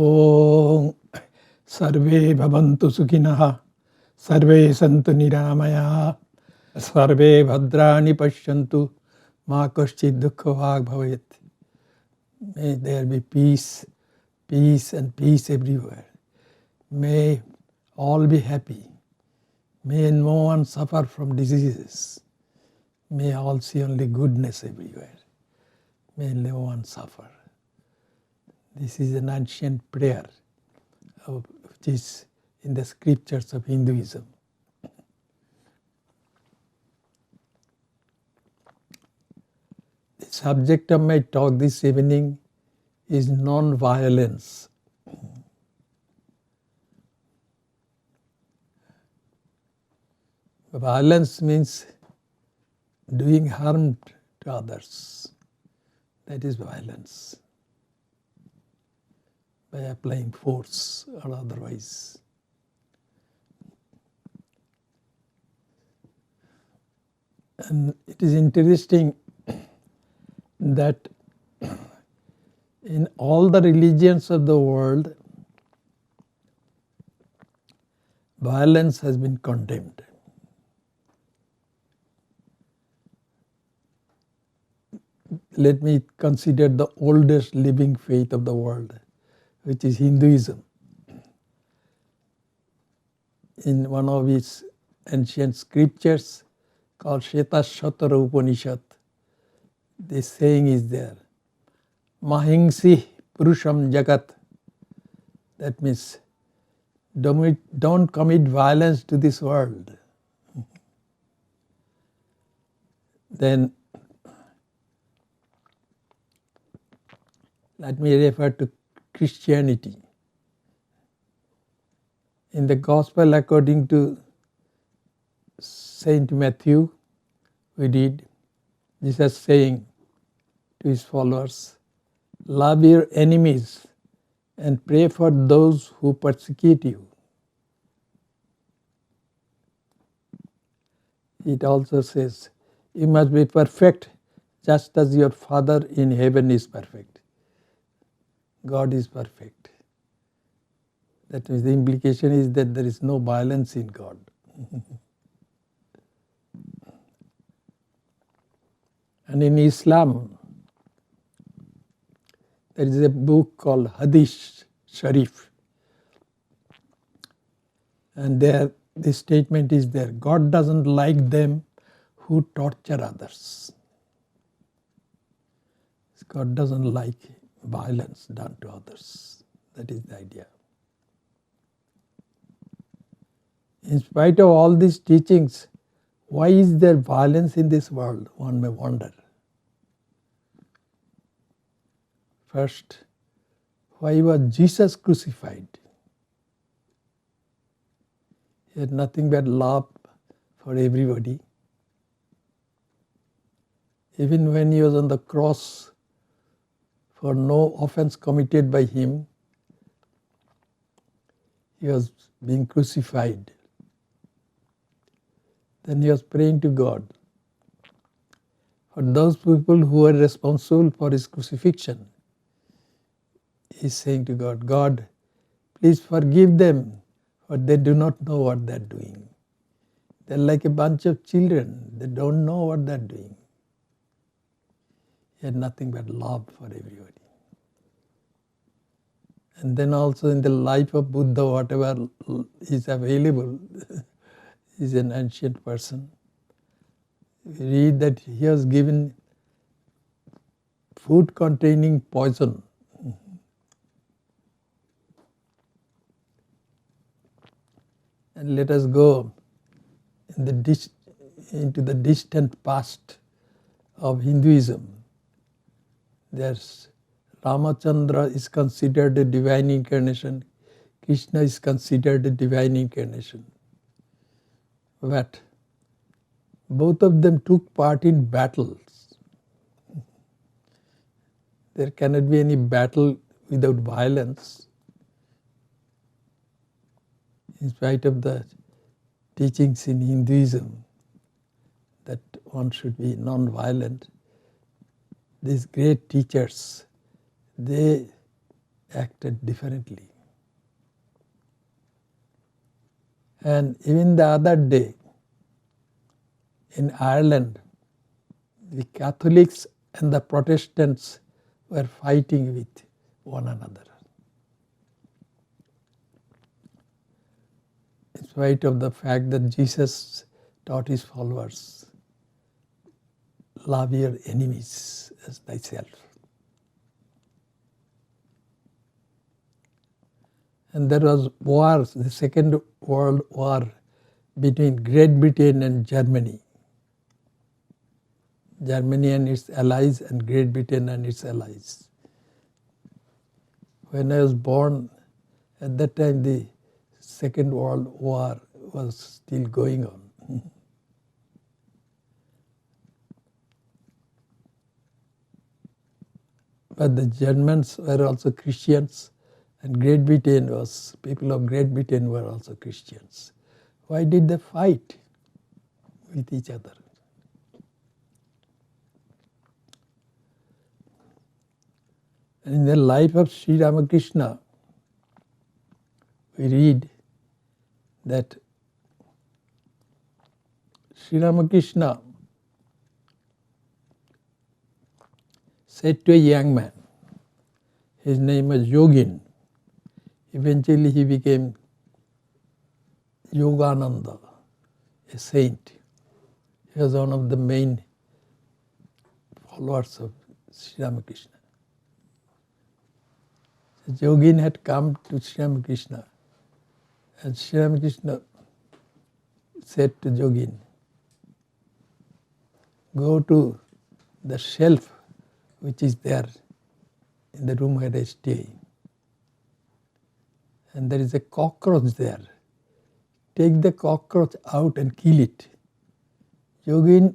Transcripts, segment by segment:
Om Sarve Bhavantu Sukhinah Sarve Santu Niramaya Sarve Bhadrani Pashyantu Ma Kaschid Dukkha Bhag Bhavet. May there be peace, peace and peace everywhere. May all be happy. May no one suffer from diseases. May all see only goodness everywhere. May no one suffer. This is an ancient prayer which is in the scriptures of Hinduism. The subject of my talk this evening is non-violence. Violence means doing harm to others. That is violence. By applying force or otherwise. And it is interesting that in all the religions of the world, violence has been condemned. Let me consider the oldest living faith of the world, which is Hinduism. In one of its ancient scriptures called Shvetashvatara Upanishad, this saying is there, Mahingsi Purusham Jagat. That means don't commit violence to this world. Then let me refer to Christianity. In the Gospel according to Saint Matthew, we read Jesus saying to his followers, love your enemies and pray for those who persecute you. It also says, you must be perfect just as your Father in heaven is perfect. God is perfect. That means the implication is that there is no violence in God. And in Islam, there is a book called Hadith Sharif. And there, this statement is there, God doesn't like them who torture others. God doesn't like violence done to others. That is the idea. In spite of all these teachings, why is there violence in this world? One may wonder. First, why was Jesus crucified? He had nothing but love for everybody. Even when he was on the cross, for no offense committed by him, he was being crucified. Then he was praying to God for those people who were responsible for his crucifixion. He is saying to God, God, please forgive them, for they do not know what they are doing. They are like a bunch of children. They don't know what they are doing. He had nothing but love for everybody. And then also in the life of Buddha, whatever is available, is an ancient person. We read that he was given food containing poison. And let us go into the distant past of Hinduism. There's Ramachandra is considered a divine incarnation. Krishna is considered a divine incarnation. But both of them took part in battles. There cannot be any battle without violence. In spite of the teachings in Hinduism that one should be non-violent, these great teachers, they acted differently. And even the other day in Ireland, the Catholics and the Protestants were fighting with one another. In spite of the fact that Jesus taught his followers, love your enemies as thyself. And there was war, the Second World War between Great Britain and Germany. Germany and its allies and Great Britain and its allies. When I was born, at that time the Second World War was still going on. But the Germans were also Christians, and Great Britain was, people of Great Britain were also Christians. Why did they fight with each other? And in the life of Sri Ramakrishna, we read that Sri Ramakrishna said to a young man, his name was Yogin. Eventually he became Yogananda, a saint. He was one of the main followers of Sri Ramakrishna. So Yogin had come to Sri Ramakrishna, and Sri Ramakrishna said to Yogin, go to the shelf which is there in the room where I stay, and there is a cockroach there. Take the cockroach out and kill it. Yogin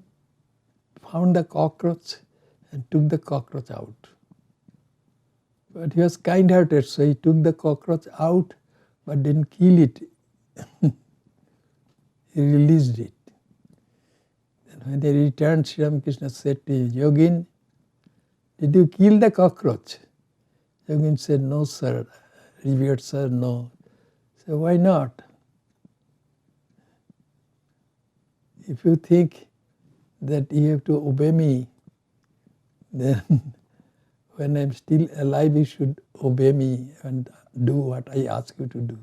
found the cockroach and took the cockroach out. But he was kind-hearted, so he took the cockroach out but didn't kill it. He released it. And when they returned, Sri Ramakrishna said to him, Yogin, did you kill the cockroach? Yogin said, no, sir. Revered sir, no. So why not? If you think that you have to obey me, then when I'm still alive, you should obey me and do what I ask you to do.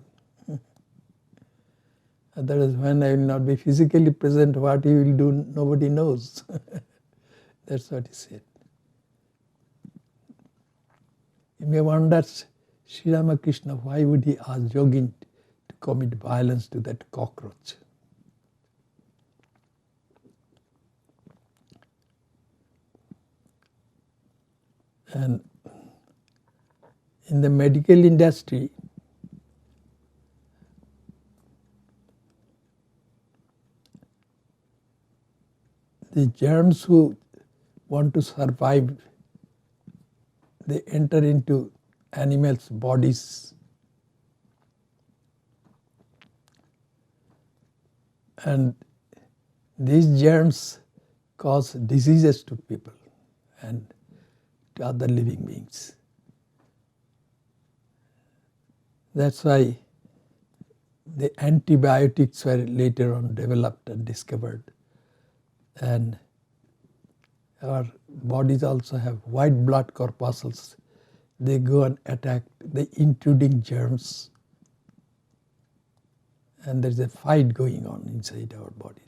Otherwise, when I will not be physically present, what you will do, nobody knows. That's what he said. You may wonder, Sri Ramakrishna, why would he ask Yogin to commit violence to that cockroach? And in the medical industry, the germs who want to survive, they enter into animals' bodies. And these germs cause diseases to people and to other living beings. That's why the antibiotics were later on developed and discovered. And our bodies also have white blood corpuscles. They go and attack the intruding germs. And there's a fight going on inside our bodies.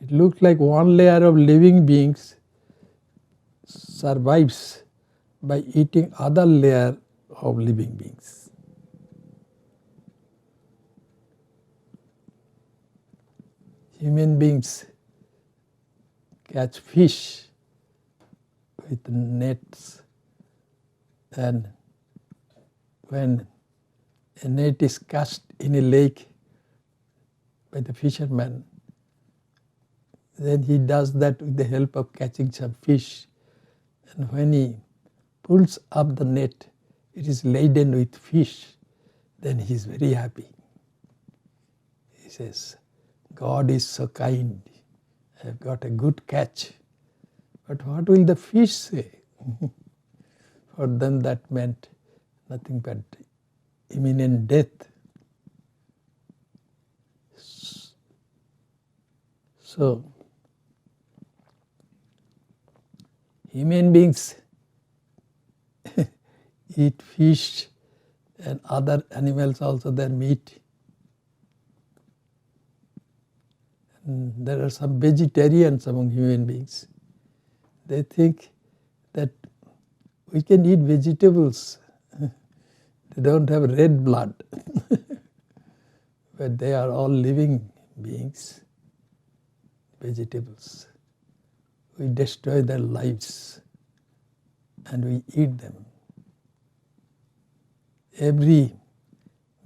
It looks like one layer of living beings survives by eating other layer of living beings. Human beings catch fish with nets, and when a net is cast in a lake by the fisherman, then he does that with the help of catching some fish. And when he pulls up the net, it is laden with fish. Then he is very happy. He says, God is so kind have got a good catch. But what will the fish say? For them that meant nothing but imminent death. So, human beings eat fish and other animals also, their meat. And there are some vegetarians among human beings. They think that we can eat vegetables. They don't have red blood. But they are all living beings, vegetables. We destroy their lives and we eat them. Every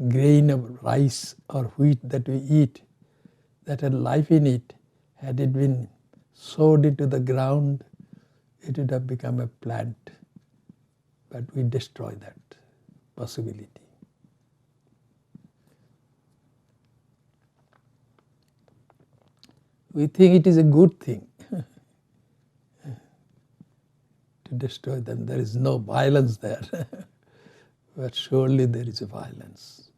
grain of rice or wheat that we eat, that had life in it, had it been sowed into the ground, it would have become a plant. But we destroy that possibility. We think it is a good thing to destroy them. There is no violence there. But surely there is a violence.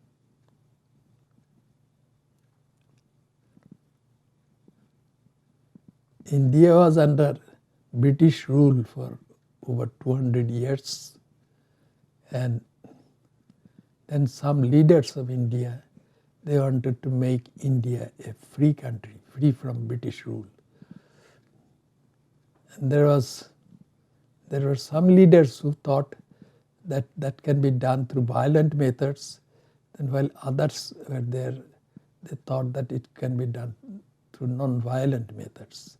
India was under British rule for over 200 years, and then some leaders of India, they wanted to make India a free country, free from British rule. And there were some leaders who thought that that can be done through violent methods, and while others were there, they thought that it can be done through non-violent methods.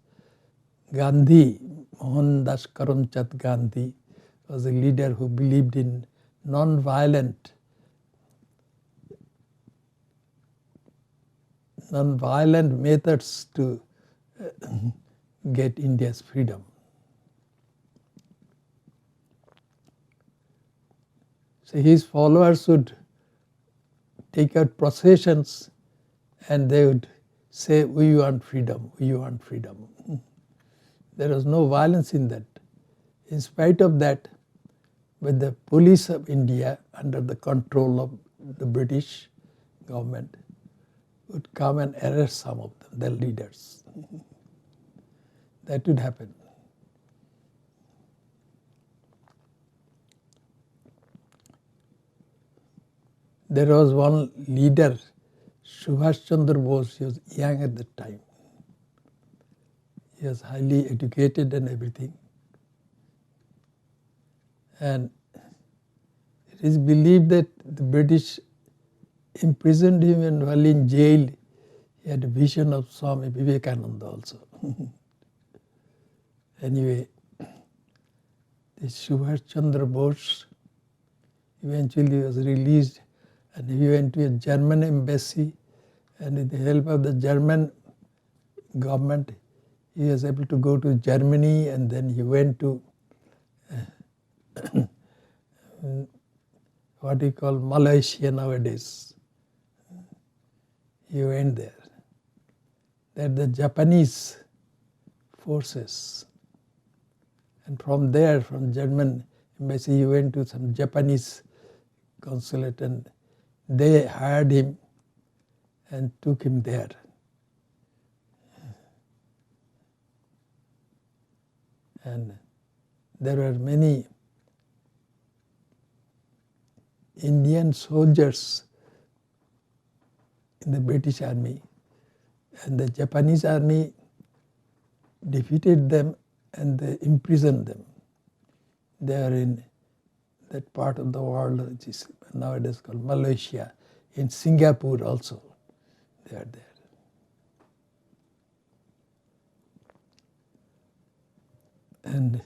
Gandhi, Mohandas Karamchand Gandhi, was a leader who believed in non-violent methods to get India's freedom. So his followers would take out processions and they would say, "We want freedom, we want freedom." There was no violence in that. In spite of that, with the police of India under the control of the British government would come and arrest some of them, their leaders. That would happen. There was one leader, Subhash Chandra Bose. He was young at the time. He was highly educated and everything. And it is believed that the British imprisoned him, and while in jail, he had a vision of Swami Vivekananda also. Anyway, this Subhash Chandra Bose eventually was released, and he went to a German embassy, and with the help of the German government, he was able to go to Germany, and then he went to what we call Malaysia nowadays. He went there. That the Japanese forces, and from there, from German embassy, he went to some Japanese consulate, and they hired him and took him there. And there were many Indian soldiers in the British army, and the Japanese army defeated them and they imprisoned them. They are in that part of the world which is nowadays called Malaysia. In Singapore also they are there. And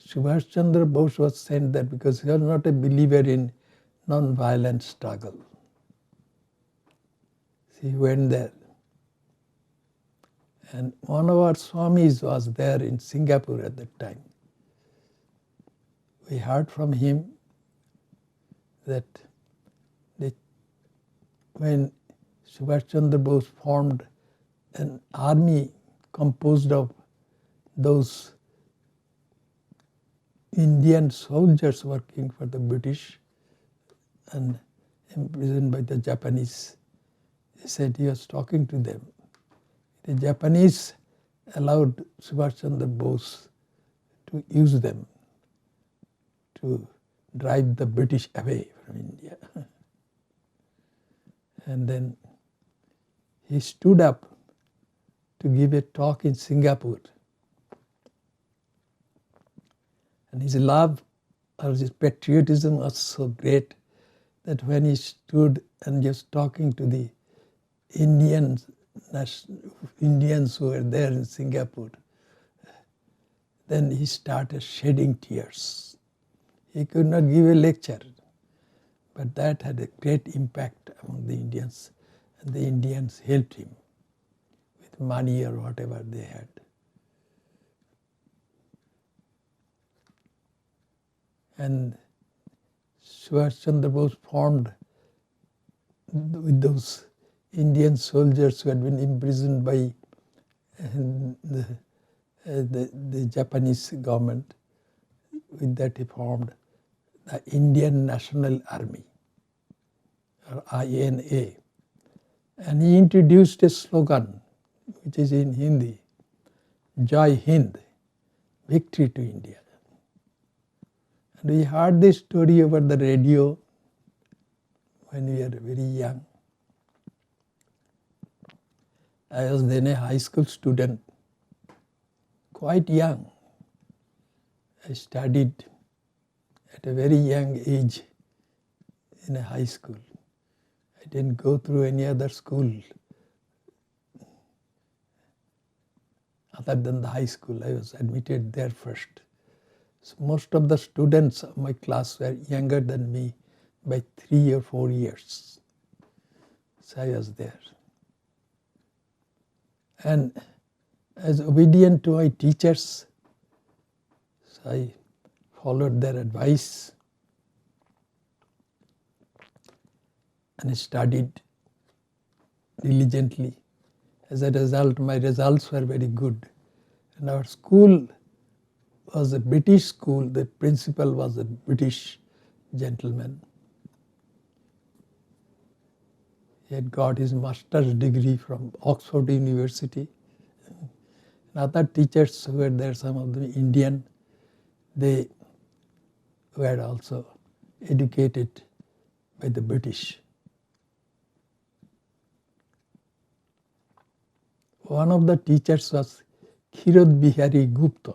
Subhash Chandra Bose was sent there because he was not a believer in non-violent struggle. So he went there. And one of our Swamis was there in Singapore at that time. We heard from him that when Subhash Chandra Bose formed an army composed of those Indian soldiers working for the British and imprisoned by the Japanese. He said he was talking to them. The Japanese allowed Subhash Chandra Bose to use them to drive the British away from India. And then he stood up to give a talk in Singapore. And his love or his patriotism was so great that when he stood and just talking to the Indians who were there in Singapore, then he started shedding tears. He could not give a lecture, but that had a great impact among the Indians, and the Indians helped him with money or whatever they had. And Subhash Chandra Bose formed with those Indian soldiers who had been imprisoned by the Japanese government. With that he formed the Indian National Army, or INA. And he introduced a slogan which is in Hindi, Jai Hind, victory to India. And we heard this story over the radio when we were very young. I was then a high school student, quite young. I studied at a very young age in a high school. I didn't go through any other school other than the high school. I was admitted there first. So most of the students of my class were younger than me by 3 or 4 years. So I was there. And as obedient to my teachers, so I followed their advice and studied diligently. As a result, my results were very good. And our school was a British school. The principal was a British gentleman. He had got his master's degree from Oxford University. And other teachers who were there, some of them Indian, they were also educated by the British. One of the teachers was Kirod Bihari Gupta.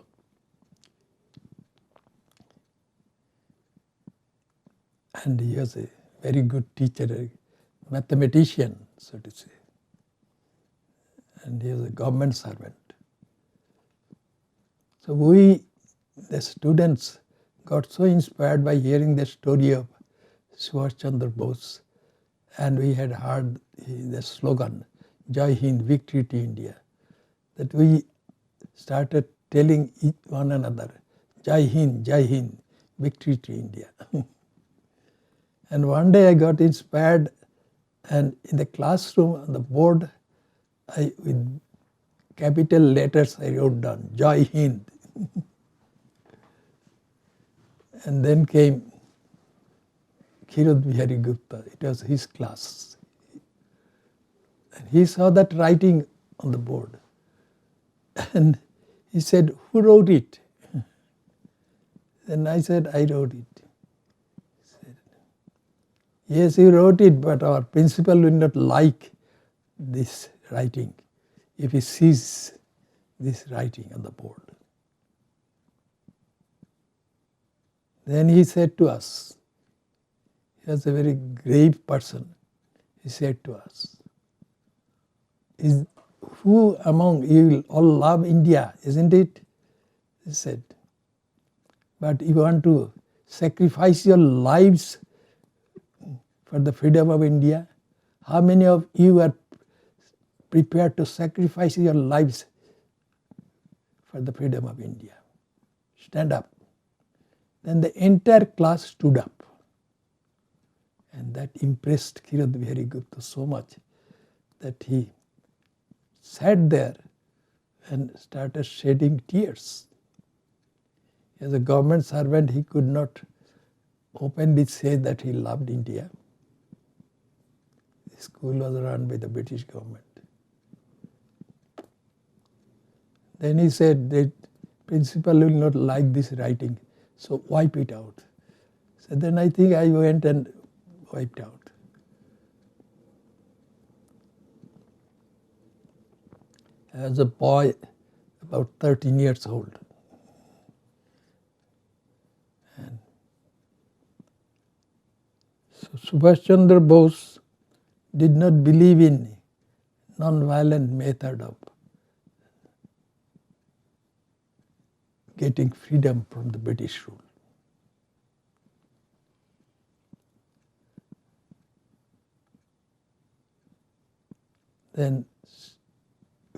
And he was a very good teacher, a mathematician, so to say. And he was a government servant. So we, the students, got so inspired by hearing the story of Subhash Chandra Bose, and we had heard the slogan, Jai Hind, victory to India, that we started telling one another, Jai Hind, victory to India. And one day I got inspired, and in the classroom on the board, with capital letters I wrote down, Jai Hind. And then came Kirod Bihari Gupta. It was his class. And he saw that writing on the board. And he said, who wrote it? Then I said, I wrote it. He said, yes, you wrote it, but our principal will not like this writing if he sees this writing on the board. Then he said to us, he was a very grave person, he said to us, who among you all love India, isn't it? He said, but you want to sacrifice your lives for the freedom of India? How many of you are prepared to sacrifice your lives for the freedom of India? Stand up. Then the entire class stood up. And that impressed Kirod Bihari Gupta so much that he sat there and started shedding tears. As a government servant, he could not openly say that he loved India. The school was run by the British government. Then he said that principal will not like this writing, so wipe it out. So then I think I went and wiped out. I was a boy about 13 years old. And so Subhash Chandra Bose did not believe in non-violent method of getting freedom from the British rule. Then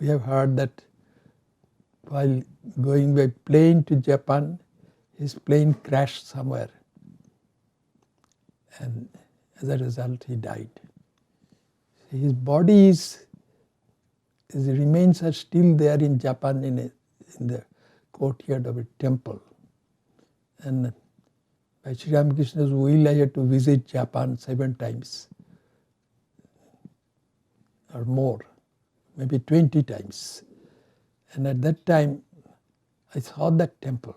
we have heard that while going by plane to Japan, his plane crashed somewhere, and as a result he died. His body his remains are still there in Japan in the courtyard of a temple. And by Sri Ramakrishna's will, I had to visit Japan 7 times or more, maybe 20 times. And at that time, I saw that temple.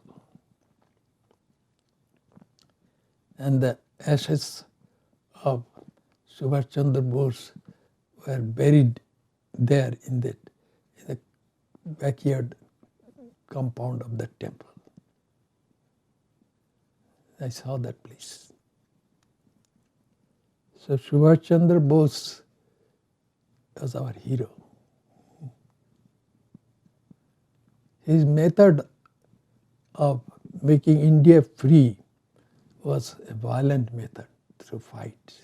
And the ashes of Subhash Chandra Bose were buried there in the backyard compound of that temple. I saw that place. So Subhash Chandra Bose was our hero. His method of making India free was a violent method through fight.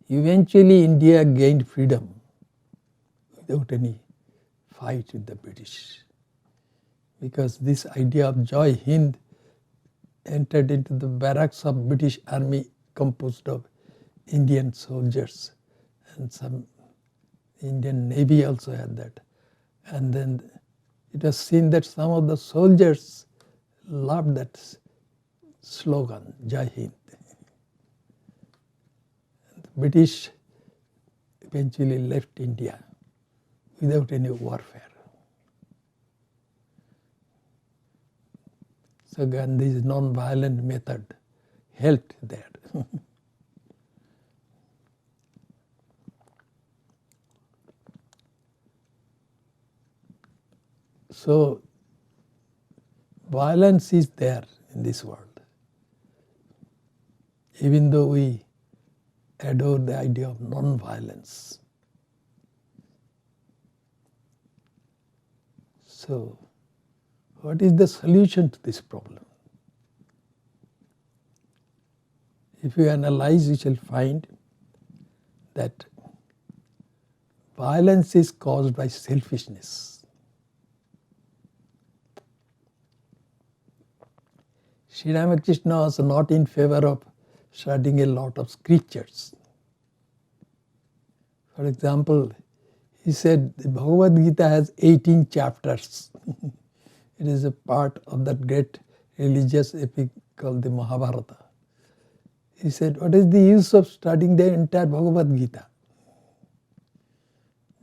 Eventually India gained freedom without any fight with the British, because this idea of Jai Hind entered into the barracks of British army composed of Indian soldiers, and some Indian Navy also had that. And then it was seen that some of the soldiers loved that slogan, Jai Hind. And the British eventually left India without any warfare. So Gandhi's non-violent method helped there. So violence is there in this world. Even though we adore the idea of non-violence. So what is the solution to this problem? If you analyze, you shall find that violence is caused by selfishness. Sri Ramakrishna was not in favor of studying a lot of scriptures. For example, he said the Bhagavad Gita has 18 chapters. It is a part of that great religious epic called the Mahabharata. He said, what is the use of studying the entire Bhagavad Gita?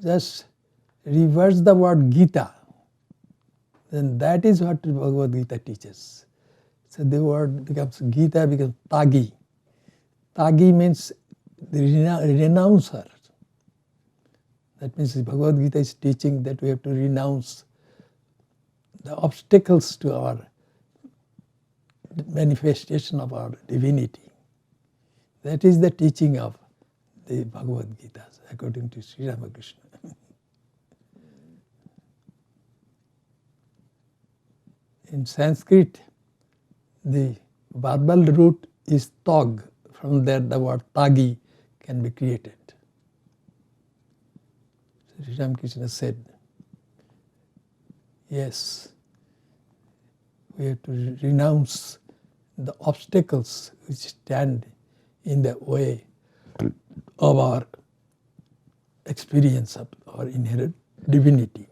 Just reverse the word Gita. Then that is what the Bhagavad Gita teaches. So the word becomes Gita, becomes Tagi. Tagi means the renouncer. That means the Bhagavad Gita is teaching that we have to renounce the obstacles to our manifestation of our divinity. That is the teaching of the Bhagavad Gita, according to Sri Ramakrishna. In Sanskrit, the verbal root is tog. From there the word tagi can be created. Sri Ramakrishna said, yes, we have to renounce the obstacles which stand in the way of our experience of our inherent divinity.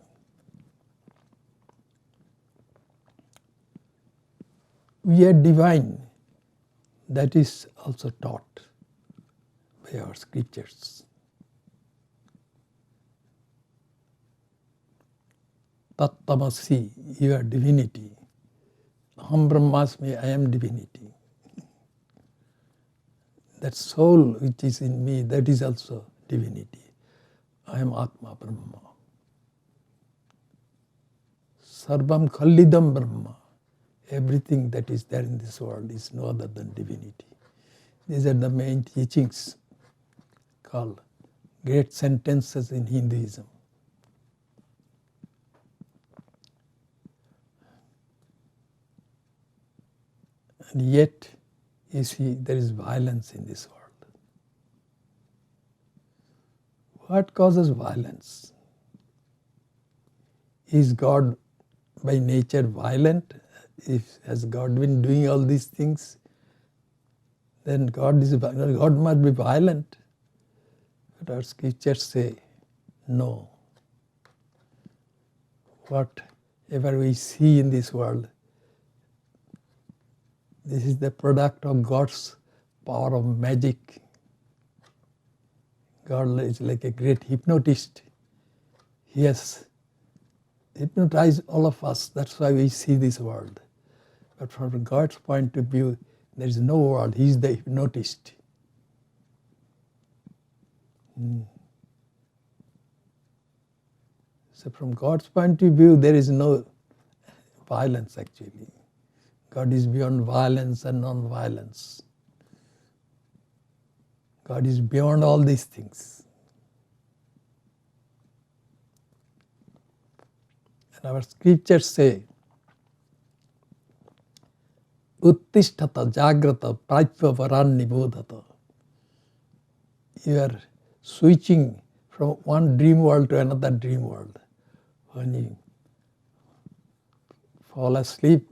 We are divine. That is also taught by our scriptures. Tattamasi, you are divinity. Aham Brahmasmi, I am divinity. That soul which is in me, that is also divinity. I am Atma Brahma. Sarvam Khalidam Brahma. Everything that is there in this world is no other than divinity. These are the main teachings called great sentences in Hinduism. And yet, you see, there is violence in this world. What causes violence? Is God by nature violent? Has God been doing all these things? Then God must be violent. But our scriptures say, no. Whatever we see in this world, this is the product of God's power of magic. God is like a great hypnotist. He has hypnotized all of us. That's why we see this world. But from God's point of view, there is no world. He is the hypnotist. So from God's point of view, there is no violence actually. God is beyond violence and non-violence. God is beyond all these things. And our scriptures say, Uttishtata Jagrata Prajva Varannibodhata. You are switching from one dream world to another dream world. When you fall asleep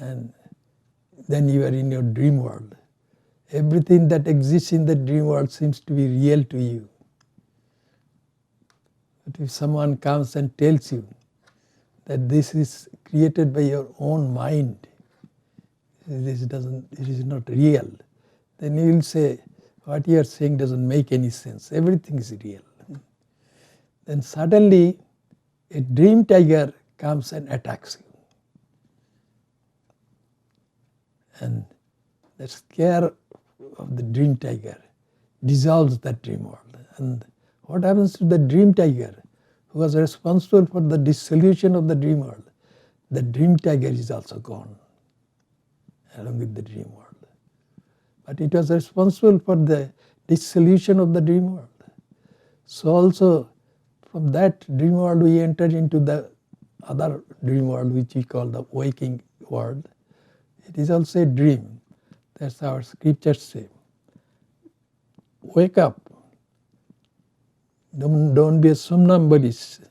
and then you are in your dream world. Everything that exists in the dream world seems to be real to you. But if someone comes and tells you that this is created by your own mind, it is not real, then you will say, what you are saying doesn't make any sense. Everything is real. Then suddenly a dream tiger comes and attacks you. And the scare of the dream tiger dissolves that dream world. And what happens to the dream tiger who was responsible for the dissolution of the dream world? The dream tiger is also gone along with the dream world. But it was responsible for the dissolution of the dream world. So also from that dream world we enter into the other dream world which we call the waking world. It is also a dream. That's our scriptures say. Wake up. Don't be a somnambulist.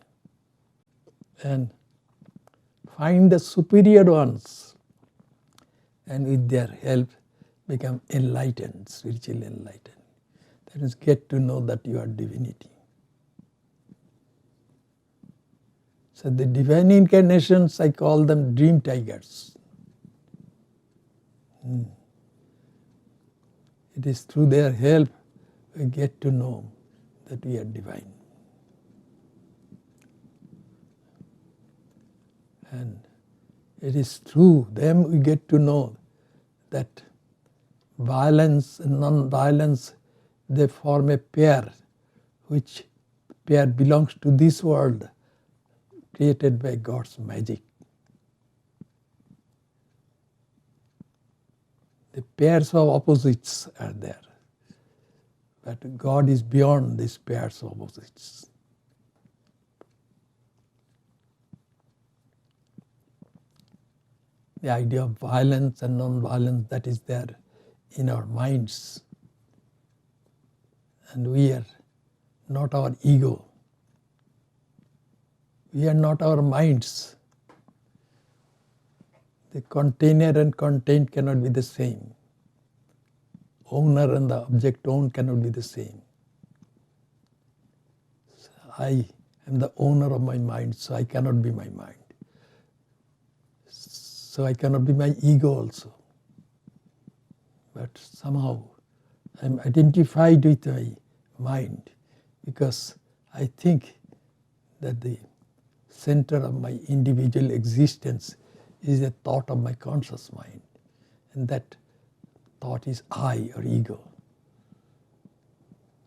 And find the superior ones. And with their help become enlightened, spiritually enlightened. That is, get to know that you are divinity. So the divine incarnations, I call them dream tigers. It is through their help we get to know that we are divine. And it is through them we get to know that violence and non-violence, they form a pair, which pair belongs to this world created by God's magic. The pairs of opposites are there, but God is beyond these pairs of opposites. The idea of violence and non-violence, that is there in our minds. And we are not our ego. We are not our minds. The container and content cannot be the same. owner and the object owned cannot be the same. So I am the owner of my mind, so I cannot be my mind. So I cannot be my ego also. But somehow I am identified with my mind because I think that the center of my individual existence is a thought of my conscious mind, and that thought is I or ego.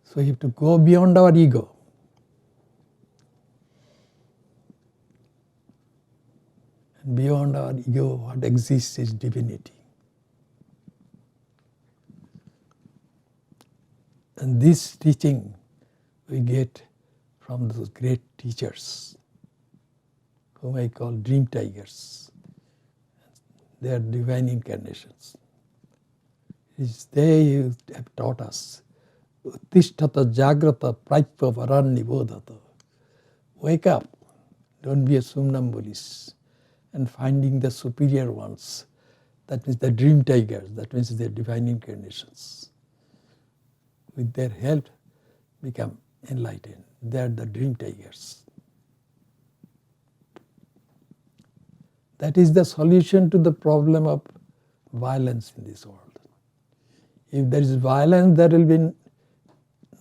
So you have to go beyond our ego. And beyond our ego, what exists is divinity. And this teaching we get from those great teachers, whom I call dream tigers. They are divine incarnations. It's they who have taught us, Uttishtata Jagrata Praitva Varannibodhata. Wake up, don't be a somnambulist. And finding the superior ones, that means the dream tigers, that means their divine incarnations. With their help, become enlightened. They are the dream tigers. That is the solution to the problem of violence in this world. If there is violence, there will be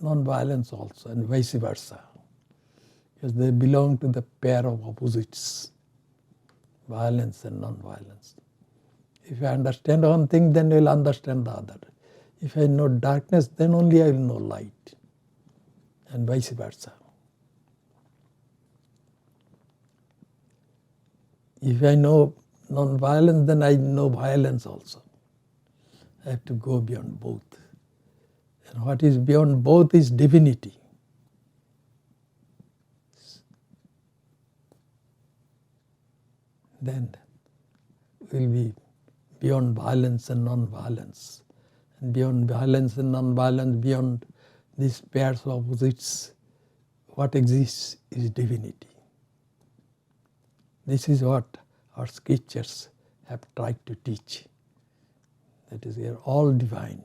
non-violence also, and vice versa. Because they belong to the pair of opposites, violence and non-violence. If I understand one thing, then I will understand the other. If I know darkness, then only I will know light, and vice versa. If I know non-violence, then I know violence also. I have to go beyond both. And what is beyond both is divinity. Then we will be beyond violence and non-violence. And beyond violence and non-violence, beyond these pairs of opposites, what exists is divinity. This is what our scriptures have tried to teach. That is, we are all divine.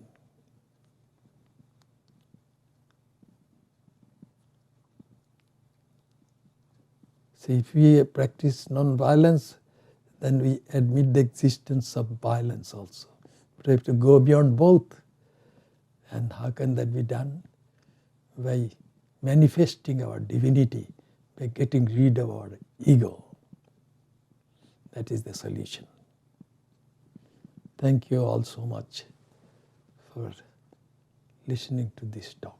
So if we practice non-violence, then we admit the existence of violence also. But we have to go beyond both. And how can that be done? By manifesting our divinity, by getting rid of our ego. That is the solution. Thank you all so much for listening to this talk.